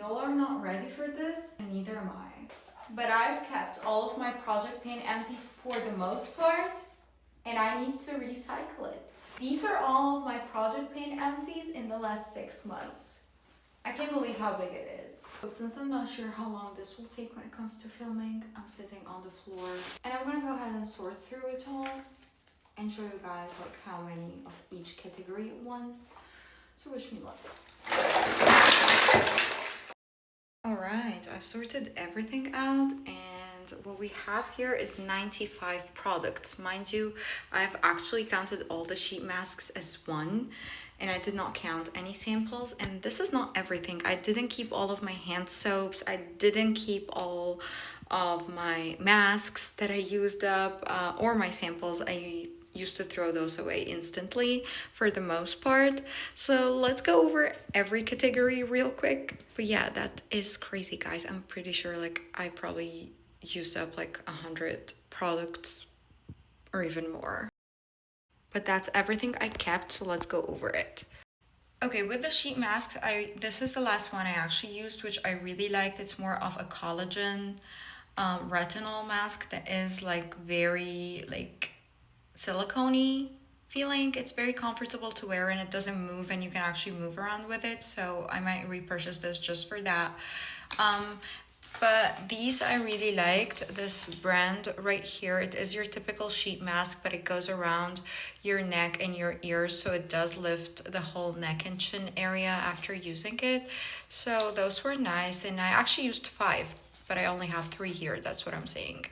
y'all are not ready for this, and neither am I. But I've kept all of my project paint empties for the most part, and I need to recycle it. These are all of my project paint empties in the last 6 months. I can't believe how big it is. So since I'm not sure how long this will take when it comes to filming, I'm sitting on the floor and I'm gonna go ahead and sort through it all and show you guys like how many of each category at once. So wish me luck. Alright, I've sorted everything out and what we have here is 95 products. Mind you, I've actually counted all the sheet masks as one and I did not count any samples, and this is not everything. I didn't keep all of my hand soaps. I didn't keep all of my masks that I used up or my samples. I used to throw those away instantly for the most part. So let's go over every category real quick. But yeah, that is crazy, guys. I'm pretty sure like I probably used up like 100 products or even more. But that's everything I kept, so let's go over it. Okay, with the sheet masks, this is the last one I actually used, which I really liked. It's more of a collagen retinol mask that is like very like silicone-y feeling. It's very comfortable to wear and it doesn't move and you can actually move around with it. So I might repurchase this just for that. But these I really liked. This brand right here, it is your typical sheet mask, but it goes around your neck and your ears, so it does lift the whole neck and chin area after using it. So those were nice, and I actually used 5, but I only have 3 here. That's what I'm saying.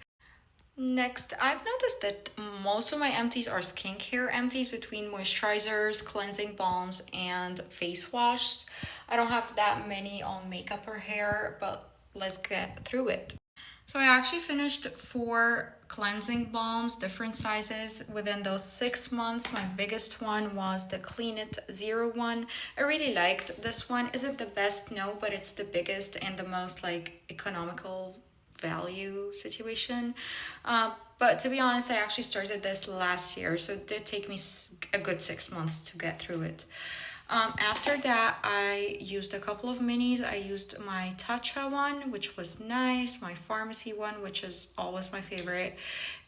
Next, I've noticed that most of my empties are skincare empties between moisturizers, cleansing balms, and face washes. I don't have that many on makeup or hair, but let's get through it. So I actually finished 4 cleansing balms, different sizes within those 6 months. My biggest one was the Clean It 01. I really liked this one. Is it the best? No, but it's the biggest and the most like economical value situation. But to be honest, I actually started this last year, so it did take me a good 6 months to get through it. After that, I used a couple of minis. I used my Tatcha one, which was nice, my pharmacy one, which is always my favorite,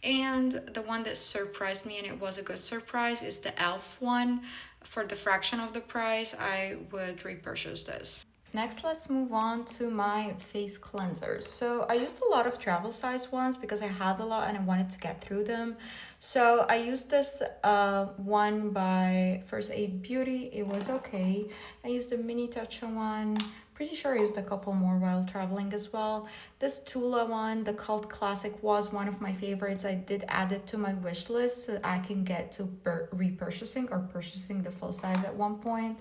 and the one that surprised me, and it was a good surprise, is the e.l.f. one. For the fraction of the price, I would repurchase this. Next, let's move on to my face cleansers. So I used a lot of travel size ones because I had a lot and I wanted to get through them. So I used this one by First Aid Beauty. It was okay. I used the mini Tatcha one. Pretty sure I used a couple more while traveling as well. This Tula one, the Cult Classic, was one of my favorites. I did add it to my wish list so I can get to repurchasing or purchasing the full size at one point.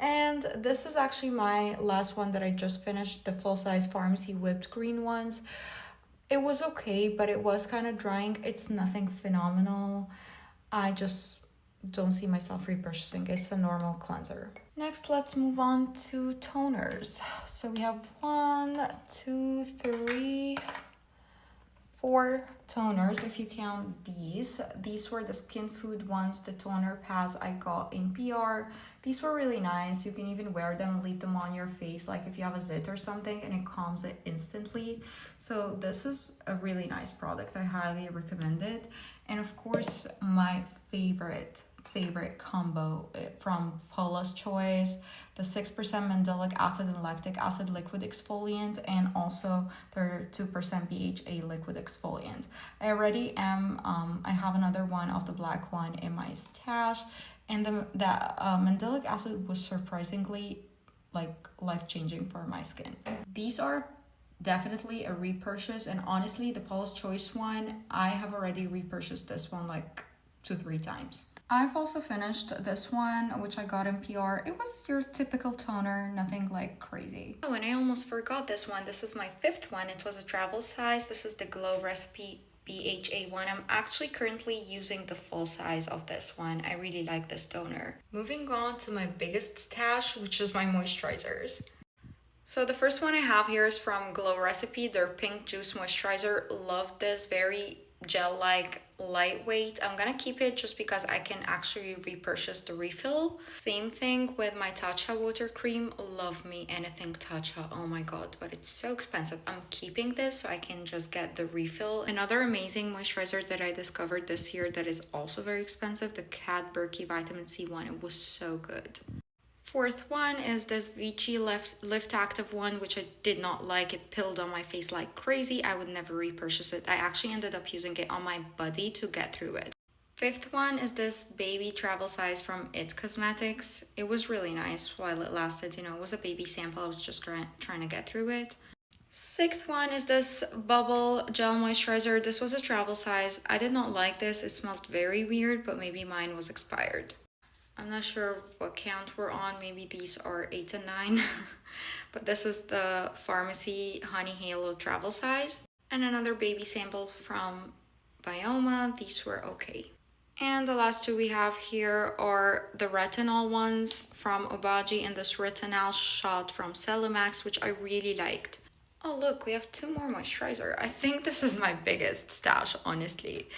And this is actually my last one that I just finished, the full size Pharmacy Whipped Cream ones. It was okay, but it was kind of drying. It's nothing phenomenal. I just don't see myself repurchasing. It's a normal cleanser. Next, let's move on to toners. So we have 1, 2, 3, 4 toners if you count these. These were the Skin Food ones, the toner pads I got in PR. These were really nice. You can even wear them, leave them on your face, like if you have a zit or something, and it calms it instantly. So this is a really nice product. I highly recommend it. And of course, my favorite combo from Paula's Choice, the 6% mandelic acid and lactic acid liquid exfoliant, and also their 2% BHA liquid exfoliant. I already am, I have another one of the black one in my stash, and the mandelic acid was surprisingly like life-changing for my skin. These are definitely a repurchase, and honestly, the Paula's Choice one, I have already repurchased this one like 2-3 times. I've also finished this one, which I got in PR. It was your typical toner, nothing like crazy. Oh, and I almost forgot this one. This is my 5th one. It was a travel size. This is the Glow Recipe BHA one. I'm actually currently using the full size of this one. I really like this toner. Moving on to my biggest stash, which is my moisturizers. So the first one I have here is from Glow Recipe, their Pink Juice Moisturizer. Love this, very gel-like lightweight. I'm gonna keep it just because I can actually repurchase the refill. Same thing with my Tatcha water cream. Love me anything Tatcha, oh my god, but it's so expensive. I'm keeping this so I can just get the refill. Another amazing moisturizer that I discovered this year that is also very expensive, the Kat Burki Vitamin C one. It was so good. Fourth one is this Vichy Lift Active one, which I did not like. It peeled on my face like crazy. I would never repurchase it. I actually ended up using it on my body to get through it. Fifth one is this baby travel size from It Cosmetics. It was really nice while it lasted. You know, it was a baby sample. I was just trying to get through it. Sixth one is this bubble gel moisturizer. This was a travel size. I did not like this. It smelled very weird, but maybe mine was expired. I'm not sure what count we're on. Maybe these are 8 and 9. But this is the Pharmacy Honey Halo travel size. And another baby sample from Bioma. These were okay. And the last two we have here are the retinol ones from Obagi and this retinol shot from Celimax, which I really liked. Oh look, we have two more moisturizer. I think this is my biggest stash, honestly.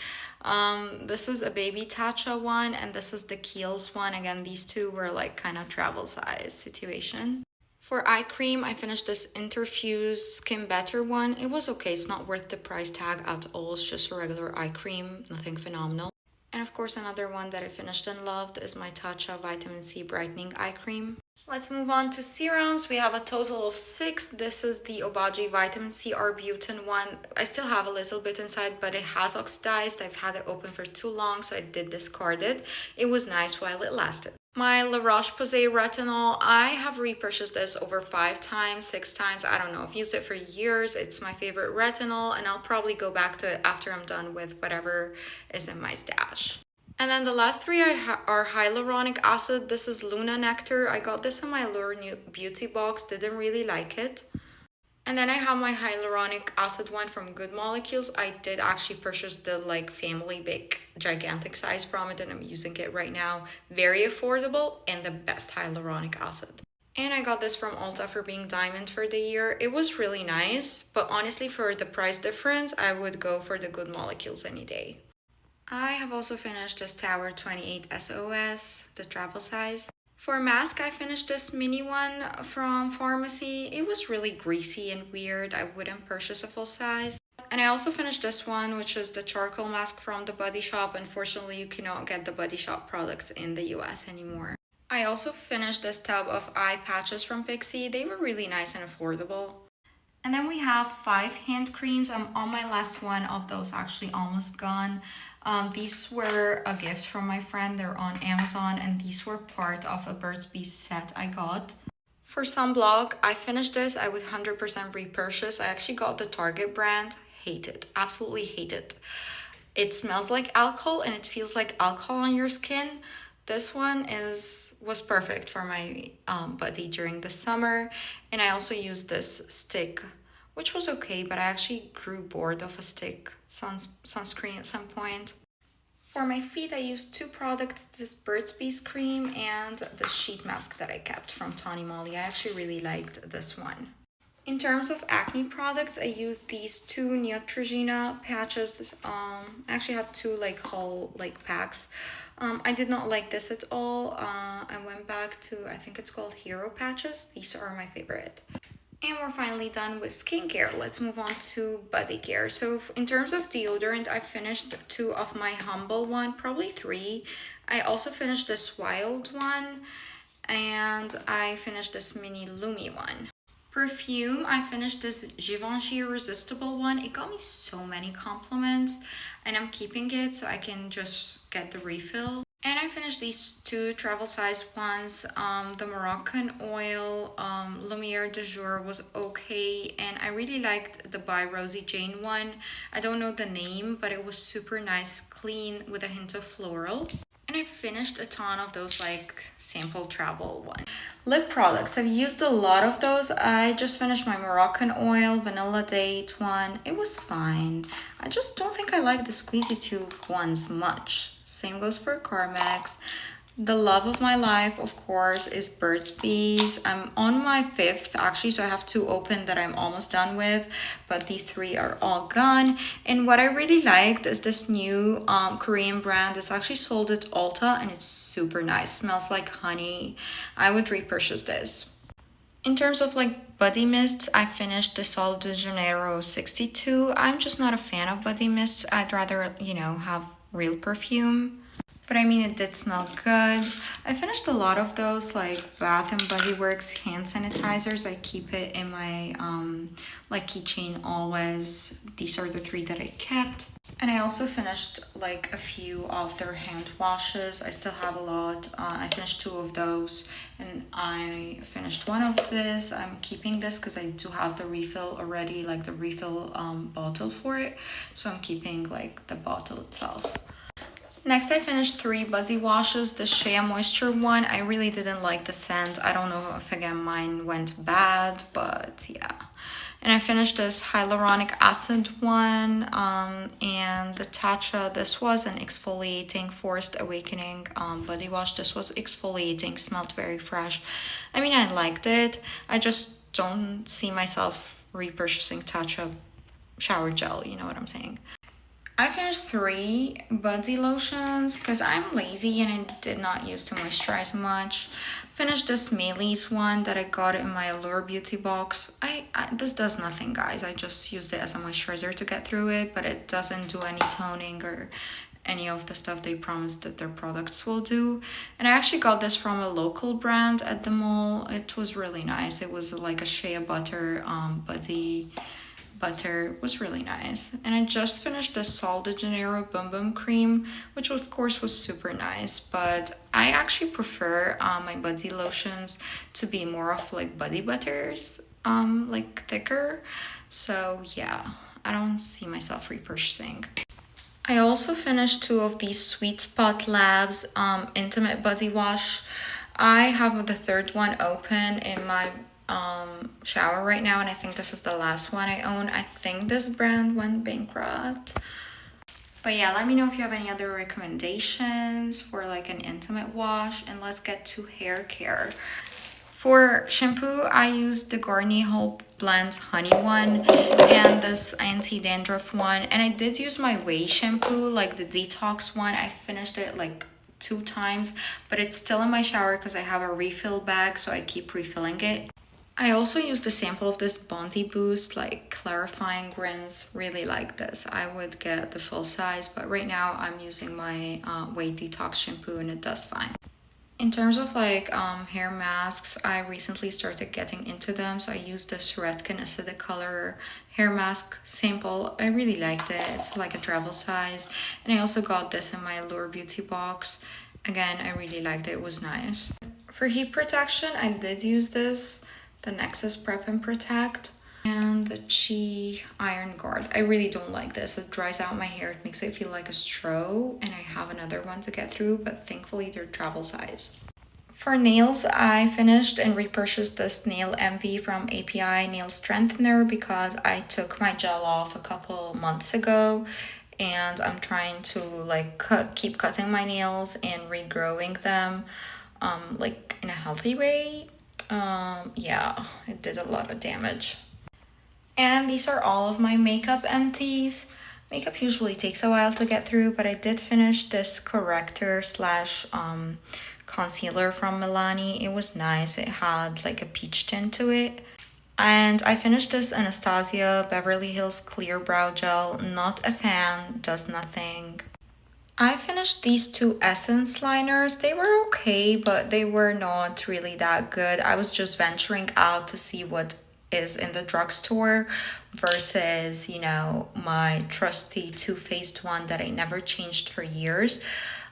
This is a baby Tatcha one and this is the Kiehl's one. Again, these two were like kind of travel size situation. For eye cream, I finished this Interfuse Skin Better one. It was okay. It's not worth the price tag at all. It's just a regular eye cream, nothing phenomenal. And of course, another one that I finished and loved is my Tatcha Vitamin C Brightening Eye Cream. Let's move on to serums. We have a total of 6. This is the Obagi Vitamin C Arbutin one. I still have a little bit inside, but it has oxidized. I've had it open for too long, so I did discard it. It was nice while it lasted. My La Roche-Posay Retinol, I have repurchased this over 5 times, 6 times. I don't know. I've used it for years. It's my favorite retinol, and I'll probably go back to it after I'm done with whatever is in my stash. And then the last 3 are hyaluronic acid. This is Luna Nectar. I got this in my Allure New Beauty box. Didn't really like it. And then I have my hyaluronic acid one from Good Molecules. I did actually purchase the like family big gigantic size from it and I'm using it right now. Very affordable and the best hyaluronic acid. And I got this from Ulta for being diamond for the year. It was really nice, but honestly for the price difference, I would go for the Good Molecules any day. I have also finished this Tower 28 SOS, the travel size. For mask, I finished this mini one from Pharmacy. It was really greasy and weird. I wouldn't purchase a full size. And I also finished this one, which is the charcoal mask from the Body Shop. Unfortunately, you cannot get the Body Shop products in the US anymore. I also finished this tub of eye patches from Pixi. They were really nice and affordable. And then we have 5 hand creams. I'm on my last one of those, actually almost gone. These were a gift from my friend. They're on Amazon and these were part of a Burt's Bees set I got. For sunblock, I finished this. I would 100% repurchase. I actually got the Target brand. Hate it. Absolutely hate it. It smells like alcohol and it feels like alcohol on your skin. This one was perfect for my body during the summer. And I also used this stick, which was okay, but I actually grew bored of a stick sunscreen at some point. For my feet, I used 2 products, this Burt's Bees cream and the sheet mask that I kept from Tony Moly. I actually really liked this one. In terms of acne products, I used these 2 Neutrogena patches. I actually had 2 like whole like packs. I did not like this at all. I went back to, I think it's called Hero Patches. These are my favorite. And we're finally done with skincare. Let's move on to body care. So in terms of deodorant, I finished 2 of my Humble one, probably 3. I also finished this Wild one and I finished this Mini Lumi one. Perfume, I finished this Givenchy Irresistible one. It got me so many compliments and I'm keeping it so I can just get the refill. And I finished these 2 travel size ones. The Moroccan Oil Lumiere de Jour was okay. And I really liked the By Rosie Jane one. I don't know the name, but it was super nice, clean with a hint of floral. And I finished a ton of those like sample travel ones. Lip products, I've used a lot of those. I just finished my Moroccan Oil Vanilla Date one. It was fine. I just don't think I like the squeezy tube ones much. Same goes for Carmex. The love of my life, of course, is Burt's Bees. I'm on my fifth, actually, so I have two open that I'm almost done with, but these three are all gone. And what I really liked is this new Korean brand. It's actually sold at Ulta, and it's super nice. Smells like honey. I would repurchase this. In terms of like body mists, I finished the Sol de Janeiro 62. I'm just not a fan of body mists. I'd rather, have real perfume. But I mean, it did smell good. I finished a lot of those like Bath and Body Works hand sanitizers. I keep it in my like keychain always. These are the three that I kept. And I also finished like a few of their hand washes. I still have a lot. I finished two of those, and I finished one of this. I'm keeping this because I do have the refill already, like the refill bottle for it. So I'm keeping like the bottle itself. Next, I finished three body washes. The Shea Moisture one, I really didn't like the scent. I don't know if again mine went bad, but yeah. And I finished this hyaluronic acid one, and the Tatcha. This was an exfoliating Forced Awakening body wash. This was exfoliating, smelled very fresh. I mean, I liked it. I just don't see myself repurchasing Tatcha shower gel, you know what I'm saying? I finished three body lotions because I'm lazy and I did not use to moisturize much. Finished this Melis one that I got in my Allure Beauty box. This does nothing, guys. I just used it as a moisturizer to get through it, but it doesn't do any toning or any of the stuff they promised that their products will do. And I actually got this from a local brand at the mall. It was really nice. It was like a shea butter body butter. Was really nice. And I just finished the Sol de Janeiro Bum Bum Cream, which of course was super nice, but I actually prefer my body lotions to be more of like body butters, like thicker. So yeah, I don't see myself repurchasing. I also finished two of these Sweet Spot Labs Intimate Body Wash. I have the third one open in my shower right now, and I think this is the last one I own. I think this brand went bankrupt. But yeah, let me know if you have any other recommendations for like an intimate wash, and let's get to hair care. For shampoo, I used the Garnier Hope Blends Honey one and this anti-dandruff one. And I did use my Way shampoo, like the detox one. I finished it like 2 times, but it's still in my shower because I have a refill bag, so I keep refilling it. I also used a sample of this Bondi Boost, like clarifying rinse. Really like this. I would get the full size, but right now I'm using my Way Detox shampoo and it does fine. In terms of like hair masks, I recently started getting into them. So I used the Redken Acidic Color hair mask sample. I really liked it. It's like a travel size. And I also got this in my Allure Beauty box. Again, I really liked it. It was nice. For heat protection, I did use this, the Nexus Prep and Protect. And the Chi Iron Guard. I really don't like this. It dries out my hair. It makes it feel like a straw. And I have another one to get through, but thankfully they're travel size. For nails, I finished and repurchased this Nail Envy from API Nail Strengthener because I took my gel off a couple months ago. And I'm trying to like keep cutting my nails and regrowing them like in a healthy way. Yeah, it did a lot of damage. And these are all of my makeup empties. Makeup usually takes a while to get through, but I did finish this corrector slash concealer from Milani. It was nice. It had like a peach tint to it. And I finished this Anastasia Beverly Hills Clear Brow Gel. Not a fan, does nothing. I finished these two Essence liners. They were okay, but they were not really that good. I was just venturing out to see what is in the drugstore versus, my trusty Too Faced one that I never changed for years.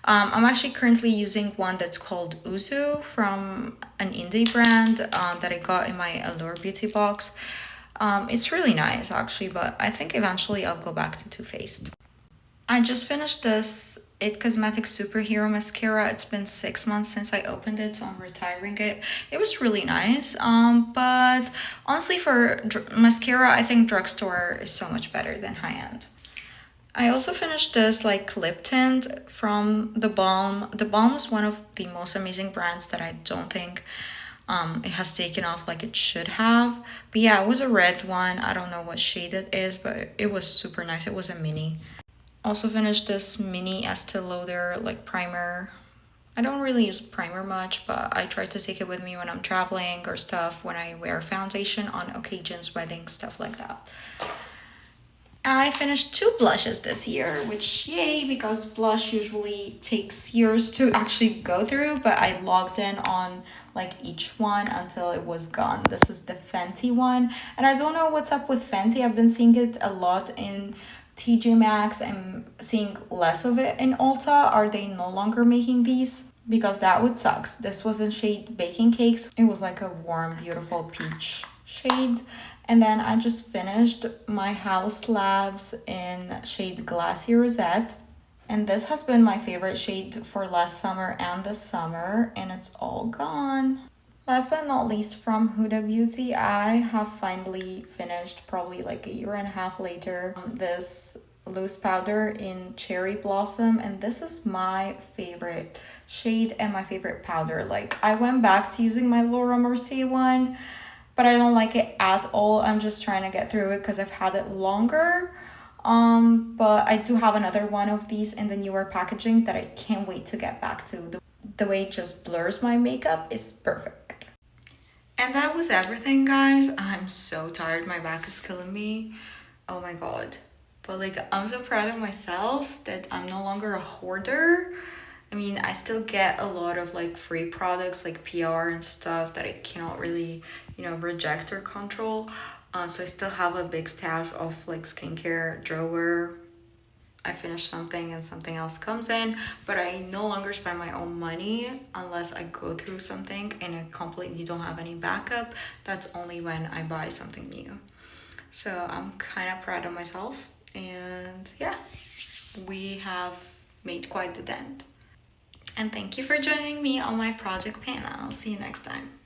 I'm actually currently using one that's called Uzu from an indie brand that I got in my Allure Beauty box. It's really nice actually, but I think eventually I'll go back to Too Faced. I just finished this It Cosmetics Superhero Mascara. It's been 6 months since I opened it, so I'm retiring it. It was really nice, but honestly for mascara, I think drugstore is so much better than high-end. I also finished this like clip tint from The Balm. The Balm is one of the most amazing brands that I don't think it has taken off like it should have. But yeah, it was a red one. I don't know what shade it is, but it was super nice. It was a mini. Also finished this mini Estee Lauder like primer. I don't really use primer much, but I try to take it with me when I'm traveling or stuff, when I wear foundation on occasions, weddings, stuff like that. I finished 2 blushes this year, which yay, because blush usually takes years to actually go through, but I logged in on like each one until it was gone. This is the Fenty one, and I don't know what's up with Fenty. I've been seeing it a lot in TJ Maxx. I'm seeing less of it in Ulta. Are they no longer making these? Because that would sucks. This was in shade Baking Cakes. It was like a warm, beautiful peach shade. And then I just finished my House Labs in shade Glassy Rosette. And this has been my favorite shade for last summer and this summer, and it's all gone. Last but not least, from Huda Beauty, I have finally finished, probably like a year and a half later, this loose powder in Cherry Blossom, and this is my favorite shade and my favorite powder. Like, I went back to using my Laura Mercier one, but I don't like it at all. I'm just trying to get through it because I've had it longer. But I do have another one of these in the newer packaging that I can't wait to get back to. The way it just blurs my makeup is perfect. And that was everything, guys. I'm so tired. My back is killing me. Oh my god. But like, I'm so proud of myself that I'm no longer a hoarder. I mean, I still get a lot of like free products like PR and stuff that I cannot really, reject or control. So I still have a big stash of like skincare drawer. I finish something and something else comes in, but I no longer spend my own money unless I go through something and I completely don't have any backup. That's only when I buy something new. So I'm kind of proud of myself, and yeah, we have made quite the dent. And thank you for joining me on my project panel. I'll see you next time.